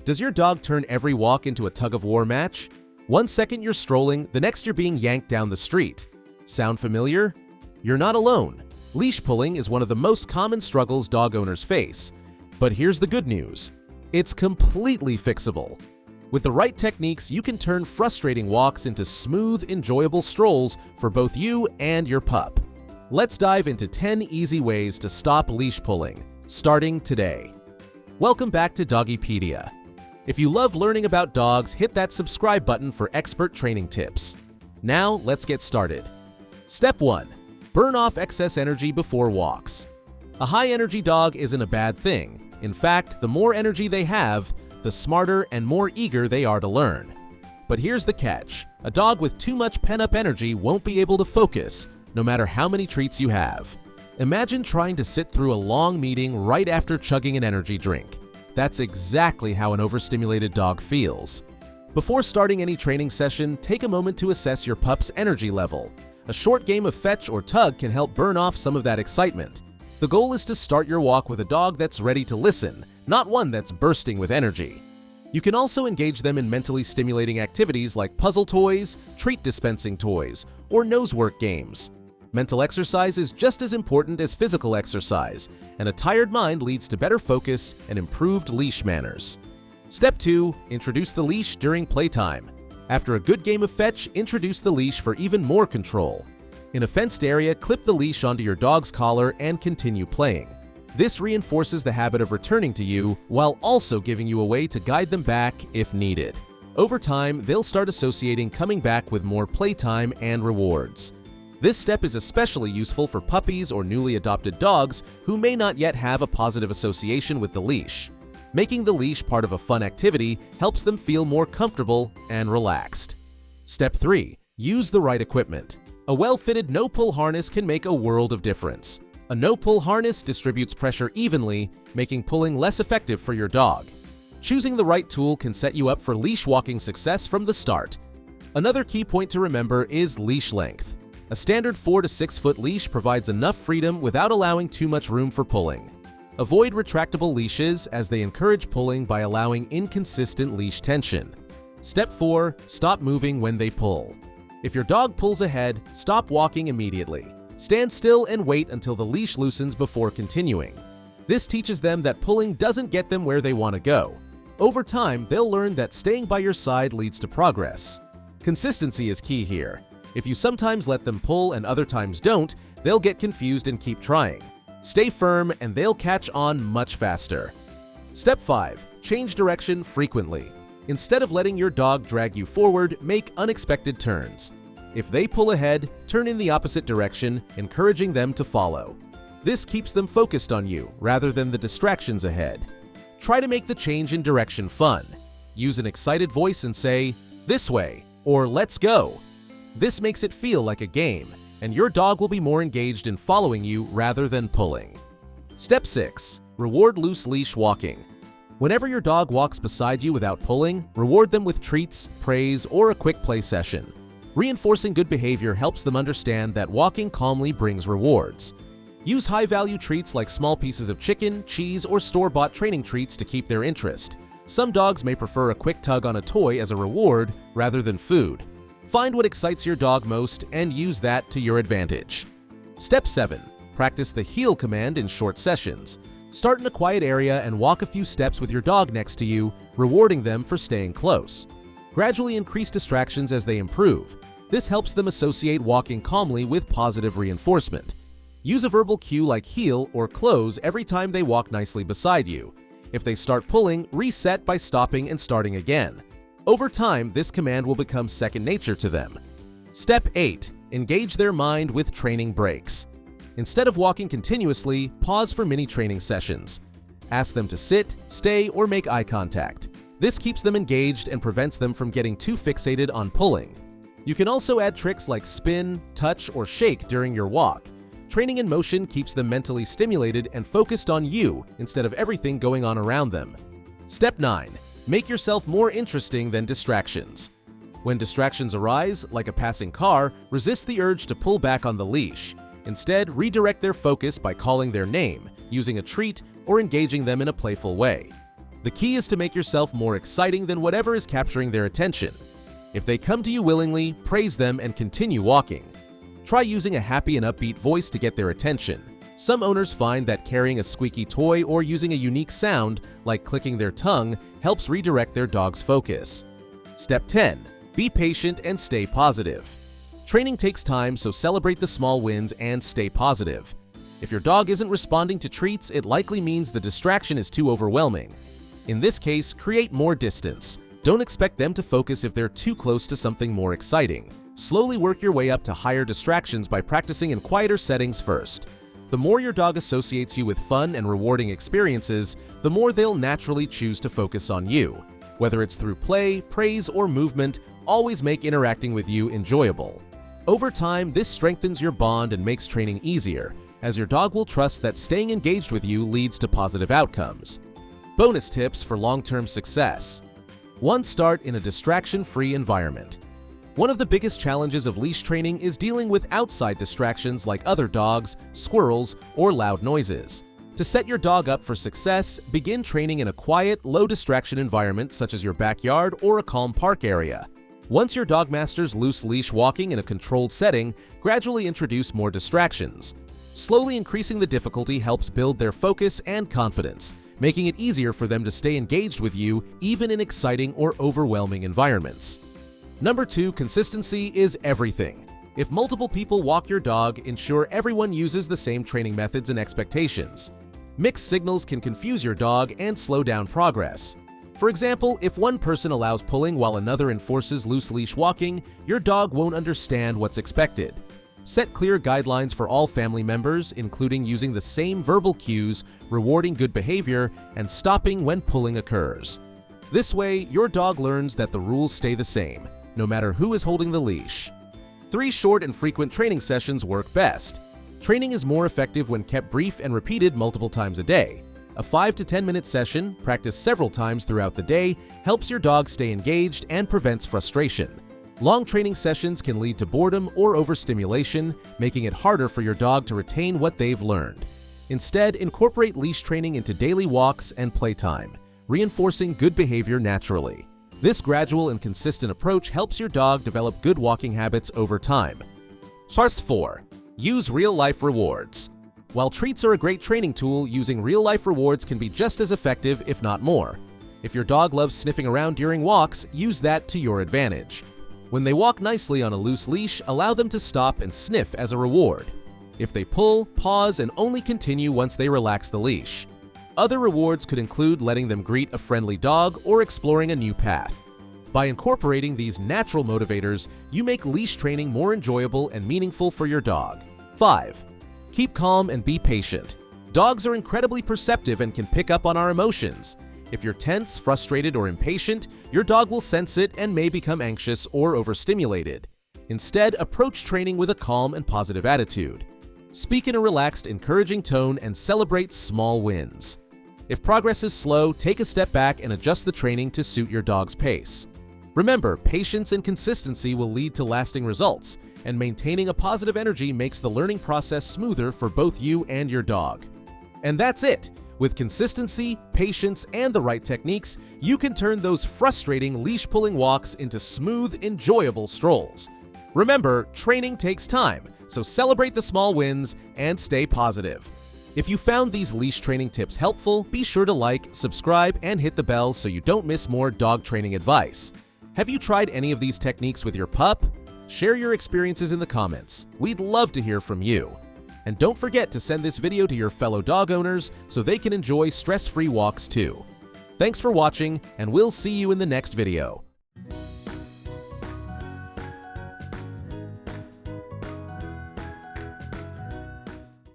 Does your dog turn every walk into a tug-of-war match? One second you're strolling, the next you're being yanked down the street. Sound familiar? You're not alone. Leash pulling is one of the most common struggles dog owners face. But here's the good news. It's completely fixable. With the right techniques, you can turn frustrating walks into smooth, enjoyable strolls for both you and your pup. Let's dive into 10 easy ways to stop leash pulling, starting today. Welcome back to Doggy Pedia. If you love learning about dogs, hit that subscribe button for expert training tips. Now, let's get started. Step 1. Burn off excess energy before walks. A high-energy dog isn't a bad thing. In fact, the more energy they have, the smarter and more eager they are to learn. But here's the catch. A dog with too much pent-up energy won't be able to focus, no matter how many treats you have. Imagine trying to sit through a long meeting right after chugging an energy drink. That's exactly how an overstimulated dog feels. Before starting any training session, take a moment to assess your pup's energy level. A short game of fetch or tug can help burn off some of that excitement. The goal is to start your walk with a dog that's ready to listen, not one that's bursting with energy. You can also engage them in mentally stimulating activities like puzzle toys, treat dispensing toys, or nosework games. Mental exercise is just as important as physical exercise, and a tired mind leads to better focus and improved leash manners. Step 2. Introduce the leash during playtime. After a good game of fetch, introduce the leash for even more control. In a fenced area, clip the leash onto your dog's collar and continue playing. This reinforces the habit of returning to you while also giving you a way to guide them back if needed. Over time, they'll start associating coming back with more playtime and rewards. This step is especially useful for puppies or newly adopted dogs who may not yet have a positive association with the leash. Making the leash part of a fun activity helps them feel more comfortable and relaxed. Step 3. Use the right equipment. A well-fitted no-pull harness can make a world of difference. A no-pull harness distributes pressure evenly, making pulling less effective for your dog. Choosing the right tool can set you up for leash walking success from the start. Another key point to remember is leash length. A standard 4 to 6 foot leash provides enough freedom without allowing too much room for pulling. Avoid retractable leashes as they encourage pulling by allowing inconsistent leash tension. Step 4. Stop moving when they pull. If your dog pulls ahead, stop walking immediately. Stand still and wait until the leash loosens before continuing. This teaches them that pulling doesn't get them where they want to go. Over time, they'll learn that staying by your side leads to progress. Consistency is key here. If you sometimes let them pull and other times don't, they'll get confused and keep trying. Stay firm and they'll catch on much faster. Step 5. Change direction frequently. Instead of letting your dog drag you forward, make unexpected turns. If they pull ahead, turn in the opposite direction, encouraging them to follow. This keeps them focused on you rather than the distractions ahead. Try to make the change in direction fun. Use an excited voice and say, "This way," or "Let's go." This makes it feel like a game, and your dog will be more engaged in following you rather than pulling. Step 6. Reward loose leash walking. Whenever your dog walks beside you without pulling, reward them with treats, praise, or a quick play session. Reinforcing good behavior helps them understand that walking calmly brings rewards. Use high-value treats like small pieces of chicken, cheese, or store-bought training treats to keep their interest. Some dogs may prefer a quick tug on a toy as a reward rather than food. Find what excites your dog most and use that to your advantage. Step 7. Practice the heel command in short sessions. Start in a quiet area and walk a few steps with your dog next to you, rewarding them for staying close. Gradually increase distractions as they improve. This helps them associate walking calmly with positive reinforcement. Use a verbal cue like heel or close every time they walk nicely beside you. If they start pulling, reset by stopping and starting again. Over time, this command will become second nature to them. Step 8. Engage their mind with training breaks. Instead of walking continuously, pause for mini training sessions. Ask them to sit, stay, or make eye contact. This keeps them engaged and prevents them from getting too fixated on pulling. You can also add tricks like spin, touch, or shake during your walk. Training in motion keeps them mentally stimulated and focused on you instead of everything going on around them. Step 9. Make yourself more interesting than distractions. When distractions arise, like a passing car, resist the urge to pull back on the leash. Instead, redirect their focus by calling their name, using a treat, or engaging them in a playful way. The key is to make yourself more exciting than whatever is capturing their attention. If they come to you willingly, praise them and continue walking. Try using a happy and upbeat voice to get their attention. Some owners find that carrying a squeaky toy or using a unique sound, like clicking their tongue, helps redirect their dog's focus. Step 10. Be patient and stay positive. Training takes time, so celebrate the small wins and stay positive. If your dog isn't responding to treats, it likely means the distraction is too overwhelming. In this case, create more distance. Don't expect them to focus if they're too close to something more exciting. Slowly work your way up to higher distractions by practicing in quieter settings first. The more your dog associates you with fun and rewarding experiences, the more they'll naturally choose to focus on you. Whether it's through play, praise, or movement, always make interacting with you enjoyable. Over time, this strengthens your bond and makes training easier, as your dog will trust that staying engaged with you leads to positive outcomes. Bonus tips for long-term success. 1. Start in a distraction-free environment. One of the biggest challenges of leash training is dealing with outside distractions like other dogs, squirrels, or loud noises. To set your dog up for success, begin training in a quiet, low-distraction environment such as your backyard or a calm park area. Once your dog masters loose leash walking in a controlled setting, gradually introduce more distractions. Slowly increasing the difficulty helps build their focus and confidence, making it easier for them to stay engaged with you even in exciting or overwhelming environments. Number 2, consistency is everything. If multiple people walk your dog, ensure everyone uses the same training methods and expectations. Mixed signals can confuse your dog and slow down progress. For example, if one person allows pulling while another enforces loose leash walking, your dog won't understand what's expected. Set clear guidelines for all family members, including using the same verbal cues, rewarding good behavior, and stopping when pulling occurs. This way, your dog learns that the rules stay the same, no matter who is holding the leash. 3 short and frequent training sessions work best. Training is more effective when kept brief and repeated multiple times a day. A 5 to 10 minute session, practiced several times throughout the day, helps your dog stay engaged and prevents frustration. Long training sessions can lead to boredom or overstimulation, making it harder for your dog to retain what they've learned. Instead, incorporate leash training into daily walks and playtime, reinforcing good behavior naturally. This gradual and consistent approach helps your dog develop good walking habits over time. Source 4. Use real-life rewards. While treats are a great training tool, using real-life rewards can be just as effective, if not more. If your dog loves sniffing around during walks, use that to your advantage. When they walk nicely on a loose leash, allow them to stop and sniff as a reward. If they pull, pause, and only continue once they relax the leash. Other rewards could include letting them greet a friendly dog or exploring a new path. By incorporating these natural motivators, you make leash training more enjoyable and meaningful for your dog. 5. Keep calm and be patient. Dogs are incredibly perceptive and can pick up on our emotions. If you're tense, frustrated, or impatient, your dog will sense it and may become anxious or overstimulated. Instead, approach training with a calm and positive attitude. Speak in a relaxed, encouraging tone and celebrate small wins. If progress is slow, take a step back and adjust the training to suit your dog's pace. Remember, patience and consistency will lead to lasting results, and maintaining a positive energy makes the learning process smoother for both you and your dog. And that's it! With consistency, patience, and the right techniques, you can turn those frustrating leash-pulling walks into smooth, enjoyable strolls. Remember, training takes time, so celebrate the small wins and stay positive. If you found these leash training tips helpful, be sure to like, subscribe, and hit the bell so you don't miss more dog training advice. Have you tried any of these techniques with your pup? Share your experiences in the comments. We'd love to hear from you. And don't forget to send this video to your fellow dog owners so they can enjoy stress-free walks too. Thanks for watching, and we'll see you in the next video.